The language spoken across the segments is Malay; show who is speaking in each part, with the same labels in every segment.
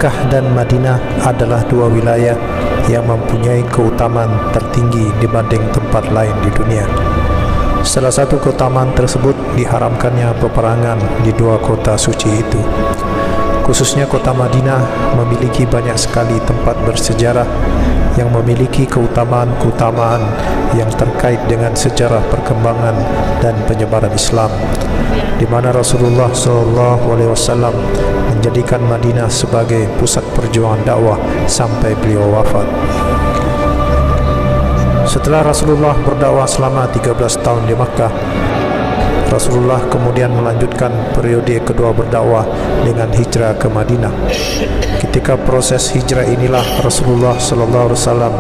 Speaker 1: Makkah dan Madinah adalah dua wilayah yang mempunyai keutamaan tertinggi dibanding tempat lain di dunia. Salah satu keutamaan tersebut diharamkannya peperangan di dua kota suci itu. Khususnya kota Madinah memiliki banyak sekali tempat bersejarah yang memiliki keutamaan-keutamaan yang terkait dengan sejarah perkembangan dan penyebaran Islam, di mana Rasulullah SAW menjadikan Madinah sebagai pusat perjuangan dakwah sampai beliau wafat. Setelah Rasulullah berdakwah selama 13 tahun di Makkah, Rasulullah kemudian melanjutkan periode kedua berdakwah dengan hijrah ke Madinah. Ketika proses hijrah inilah Rasulullah SAW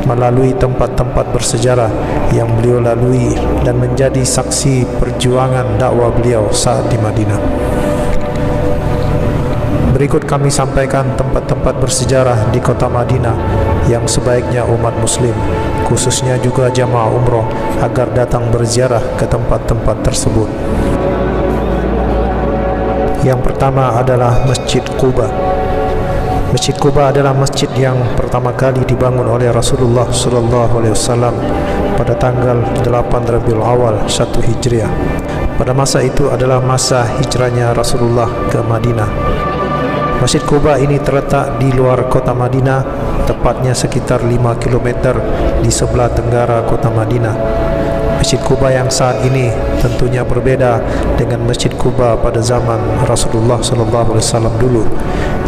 Speaker 1: melalui tempat-tempat bersejarah yang beliau lalui dan menjadi saksi perjuangan dakwah beliau saat di Madinah. Berikut kami sampaikan tempat-tempat bersejarah di kota Madinah yang sebaiknya umat muslim, khususnya juga jamaah umroh, agar datang berziarah ke tempat-tempat tersebut. Yang pertama adalah Masjid Quba. Masjid Quba adalah masjid yang pertama kali dibangun oleh Rasulullah SAW pada tanggal 8 Rabiul Awal 1 Hijriah. Pada masa itu adalah masa hijrahnya Rasulullah ke Madinah. Masjid Quba ini terletak di luar kota Madinah, tepatnya sekitar 5 km di sebelah tenggara kota Madinah. Masjid Quba yang saat ini tentunya berbeda dengan Masjid Quba pada zaman Rasulullah SAW dulu.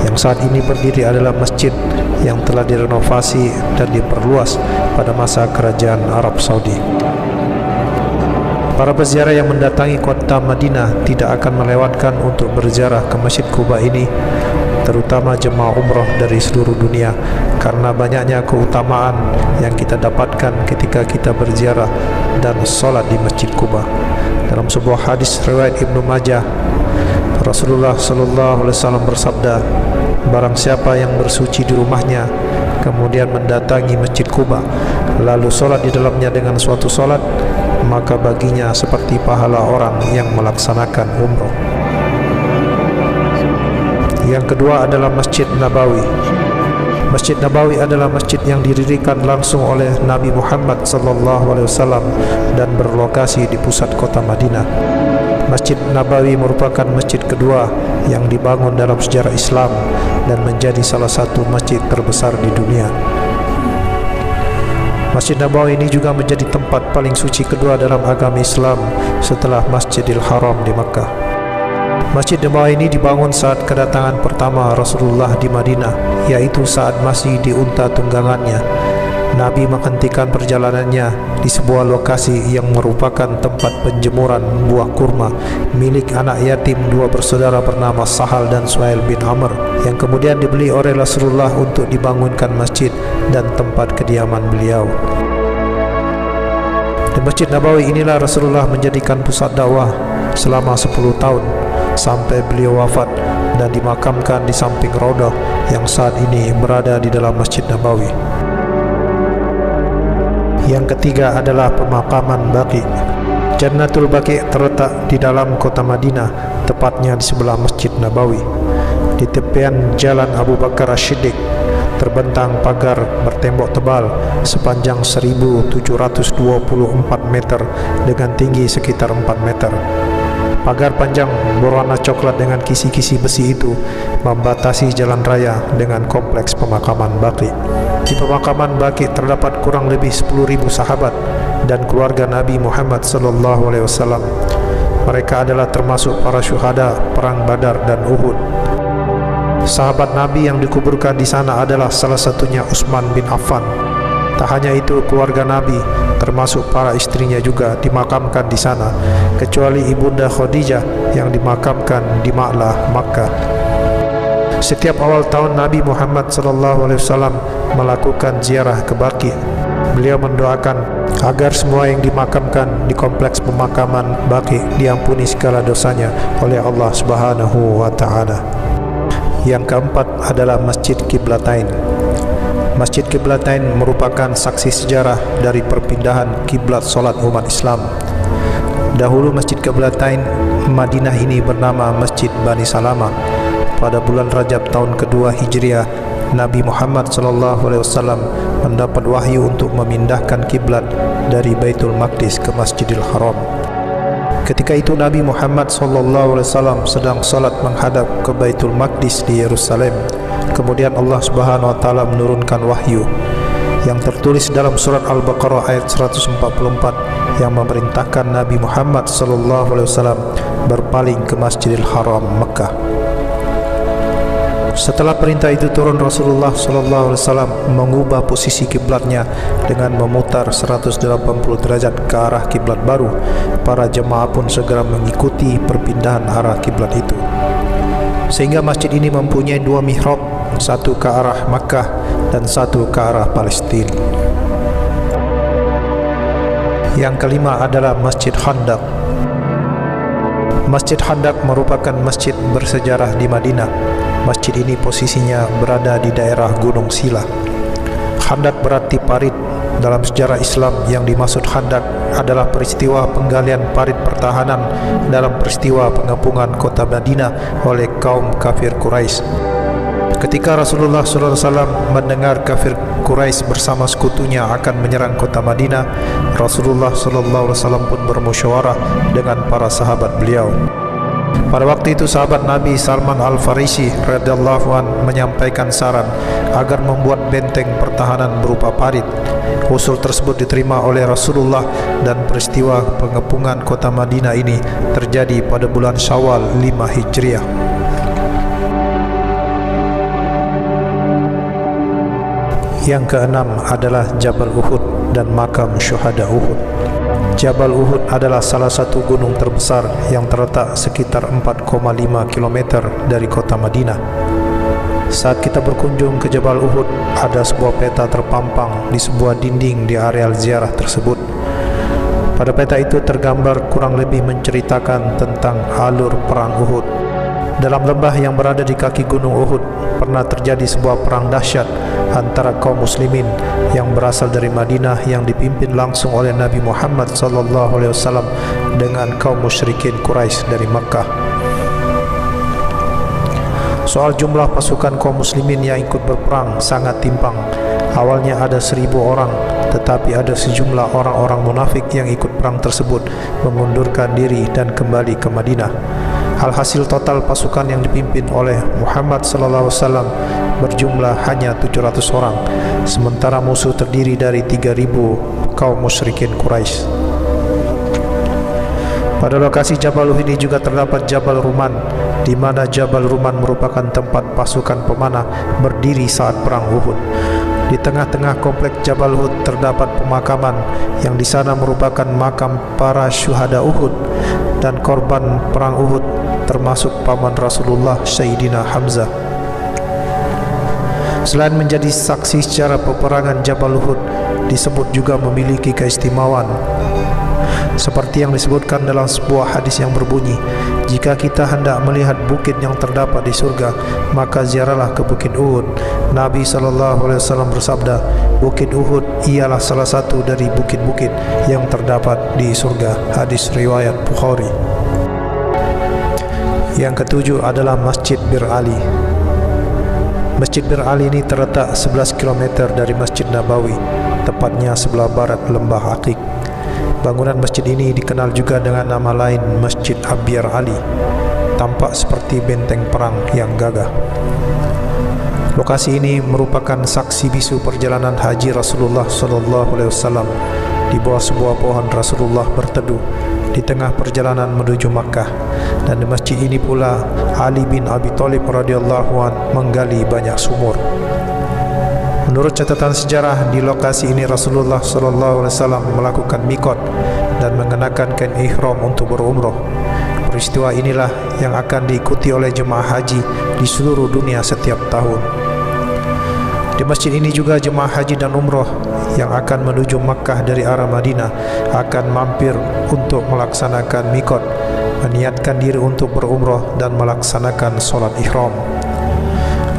Speaker 1: Yang saat ini berdiri adalah masjid yang telah direnovasi dan diperluas pada masa kerajaan Arab Saudi. Para peziarah yang mendatangi kota Madinah tidak akan melewatkan untuk berziarah ke Masjid Quba ini, terutama jemaah umrah dari seluruh dunia, karena banyaknya keutamaan yang kita dapatkan ketika kita berziarah dan sholat di Masjid Quba. Dalam sebuah hadis riwayat Ibnu Majah, Rasulullah SAW bersabda, barang siapa yang bersuci di rumahnya kemudian mendatangi Masjid Quba lalu sholat di dalamnya dengan suatu sholat, maka baginya seperti pahala orang yang melaksanakan umrah. Yang kedua adalah Masjid Nabawi. Masjid Nabawi adalah masjid yang didirikan langsung oleh Nabi Muhammad SAW dan berlokasi di pusat kota Madinah. Masjid Nabawi merupakan masjid kedua yang dibangun dalam sejarah Islam dan menjadi salah satu masjid terbesar di dunia. Masjid Nabawi ini juga menjadi tempat paling suci kedua dalam agama Islam setelah Masjidil Haram di Makkah. Masjid Nabawi ini dibangun saat kedatangan pertama Rasulullah di Madinah, yaitu saat masih di unta tunggangannya. Nabi menghentikan perjalanannya di sebuah lokasi yang merupakan tempat penjemuran buah kurma milik anak yatim dua bersaudara bernama Sahal dan Suhail bin Amr, yang kemudian dibeli oleh Rasulullah untuk dibangunkan masjid dan tempat kediaman beliau. Di Masjid Nabawi inilah Rasulullah menjadikan pusat dakwah selama 10 tahun sampai beliau wafat dan dimakamkan di samping Raudhah yang saat ini berada di dalam Masjid Nabawi. Yang ketiga adalah pemakaman Baqi. Jannatul Baqi terletak di dalam kota Madinah, tepatnya di sebelah Masjid Nabawi. Di tepian jalan Abu Bakar As-Siddiq terbentang pagar bertembok tebal sepanjang 1724 meter dengan tinggi sekitar 4 meter. Pagar panjang berwarna coklat dengan kisi-kisi besi itu membatasi jalan raya dengan kompleks pemakaman Baqi. Di pemakaman Baqi terdapat kurang lebih 10.000 sahabat dan keluarga Nabi Muhammad SAW. Mereka adalah termasuk para syuhada perang Badar dan Uhud. Sahabat Nabi yang dikuburkan di sana adalah salah satunya Utsman bin Affan. Tak hanya itu, keluarga Nabi termasuk para istrinya juga dimakamkan di sana, kecuali ibunda Khadijah yang dimakamkan di Ma'lah, Makkah. Setiap awal tahun Nabi Muhammad SAW melakukan ziarah ke Baqi. Beliau mendoakan agar semua yang dimakamkan di kompleks pemakaman Baqi diampuni segala dosanya oleh Allah Subhanahu wa Ta'ala. Yang keempat adalah Masjid Qiblatain. Masjid Qiblatain merupakan saksi sejarah dari perpindahan kiblat solat umat Islam. Dahulu Masjid Qiblatain Madinah ini bernama Masjid Bani Salamah. pada bulan Rajab tahun kedua Hijriah, Nabi Muhammad SAW mendapat wahyu untuk memindahkan kiblat dari Baitul Maqdis ke Masjidil Haram. Ketika itu Nabi Muhammad SAW sedang salat menghadap ke Baitul Maqdis di Yerusalem. Kemudian Allah Subhanahu wa taala menurunkan wahyu yang tertulis dalam surat Al-Baqarah ayat 144 yang memerintahkan Nabi Muhammad SAW berpaling ke Masjidil Haram Mekah. Setelah perintah itu turun, Rasulullah SAW mengubah posisi kiblatnya dengan memutar 180 derajat ke arah kiblat baru. Para jemaah pun segera mengikuti perpindahan arah kiblat itu, sehingga masjid ini mempunyai dua mihrab, satu ke arah Makkah dan satu ke arah Palestina. Yang kelima adalah Masjid Khandaq. Masjid Khandaq merupakan masjid bersejarah di Madinah. Masjid ini posisinya berada di daerah Gunung Sila. Khandaq berarti parit. Dalam sejarah Islam, yang dimaksud Khandaq adalah peristiwa penggalian parit pertahanan dalam peristiwa pengepungan kota Madinah oleh kaum kafir Quraisy. Ketika Rasulullah SAW mendengar kafir Quraisy bersama sekutunya akan menyerang kota Madinah, Rasulullah SAW pun bermusyawarah dengan para sahabat beliau. Pada waktu itu sahabat Nabi Salman Al-Farisi radhiyallahu anhu menyampaikan saran agar membuat benteng pertahanan berupa parit. Usul tersebut diterima oleh Rasulullah dan peristiwa pengepungan kota Madinah ini terjadi pada bulan Syawal 5 Hijriah. Yang keenam adalah Jabal Uhud dan makam syuhada Uhud. Jabal Uhud adalah salah satu gunung terbesar yang terletak sekitar 4,5 km dari kota Madinah. Saat kita berkunjung ke Jabal Uhud, ada sebuah peta terpampang di sebuah dinding di areal ziarah tersebut. Pada peta itu tergambar kurang lebih menceritakan tentang alur perang Uhud. Dalam lembah yang berada di kaki gunung Uhud, pernah terjadi sebuah perang dahsyat antara kaum muslimin yang berasal dari Madinah yang dipimpin langsung oleh Nabi Muhammad SAW dengan kaum musyrikin Quraisy dari Makkah. Soal jumlah pasukan kaum muslimin yang ikut berperang sangat timpang. Awalnya ada 1.000 orang, tetapi ada sejumlah orang-orang munafik yang ikut perang tersebut mengundurkan diri dan kembali ke Madinah. Alhasil total pasukan yang dipimpin oleh Muhammad SAW berjumlah hanya 700 orang, sementara musuh terdiri dari 3.000 kaum musyrikin Quraisy. Pada lokasi Jabal Uhud ini juga terdapat Jabal Ruman, di mana Jabal Ruman merupakan tempat pasukan pemanah berdiri saat perang Uhud. Di tengah-tengah kompleks Jabal Uhud terdapat pemakaman yang di sana merupakan makam para syuhada Uhud dan korban perang Uhud, termasuk paman Rasulullah Sayyidina Hamzah. Selain menjadi saksi secara peperangan, Jabal Uhud disebut juga memiliki keistimewaan, seperti yang disebutkan dalam sebuah hadis yang berbunyi, jika kita hendak melihat bukit yang terdapat di surga, maka ziarahlah ke Bukit Uhud. Nabi SAW bersabda, Bukit Uhud ialah salah satu dari bukit-bukit yang terdapat di surga. Hadis riwayat Bukhari. Yang ketujuh adalah Masjid Bir Ali. Masjid Bir Ali ini terletak 11 km dari Masjid Nabawi, tepatnya sebelah barat lembah Aqiq. Bangunan masjid ini dikenal juga dengan nama lain Masjid Abyar Ali, tampak seperti benteng perang yang gagah. Lokasi ini merupakan saksi bisu perjalanan haji Rasulullah SAW. Di bawah sebuah pohon Rasulullah berteduh di tengah perjalanan menuju Makkah, dan di masjid ini pula Ali bin Abi Thalib radhiyallahu anhu menggali banyak sumur. Menurut catatan sejarah, di lokasi ini Rasulullah SAW melakukan mikot dan mengenakan kain ihram untuk berumroh. Peristiwa inilah yang akan diikuti oleh jemaah haji di seluruh dunia setiap tahun. Di masjid ini juga jemaah haji dan umroh yang akan menuju Makkah dari arah Madinah akan mampir untuk melaksanakan mikot, meniatkan diri untuk berumroh dan melaksanakan solat ihram.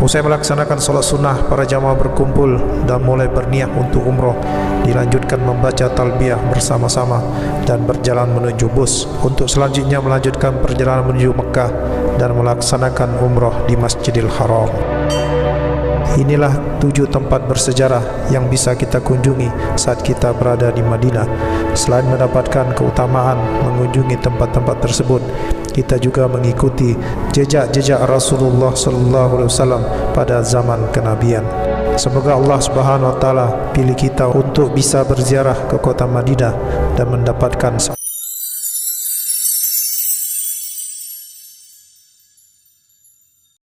Speaker 1: Usai melaksanakan solat sunnah, para jamaah berkumpul dan mulai berniat untuk umroh. Dilanjutkan membaca talbiyah bersama-sama dan berjalan menuju bus untuk selanjutnya melanjutkan perjalanan menuju Mekah dan melaksanakan umrah di Masjidil Haram. Inilah 7 tempat bersejarah yang bisa kita kunjungi saat kita berada di Madinah. Selain mendapatkan keutamaan mengunjungi tempat-tempat tersebut, kita juga mengikuti jejak-jejak Rasulullah SAW pada zaman kenabian. Semoga Allah Subhanahu wa taala pilih kita untuk bisa berziarah ke kota Madinah dan mendapatkan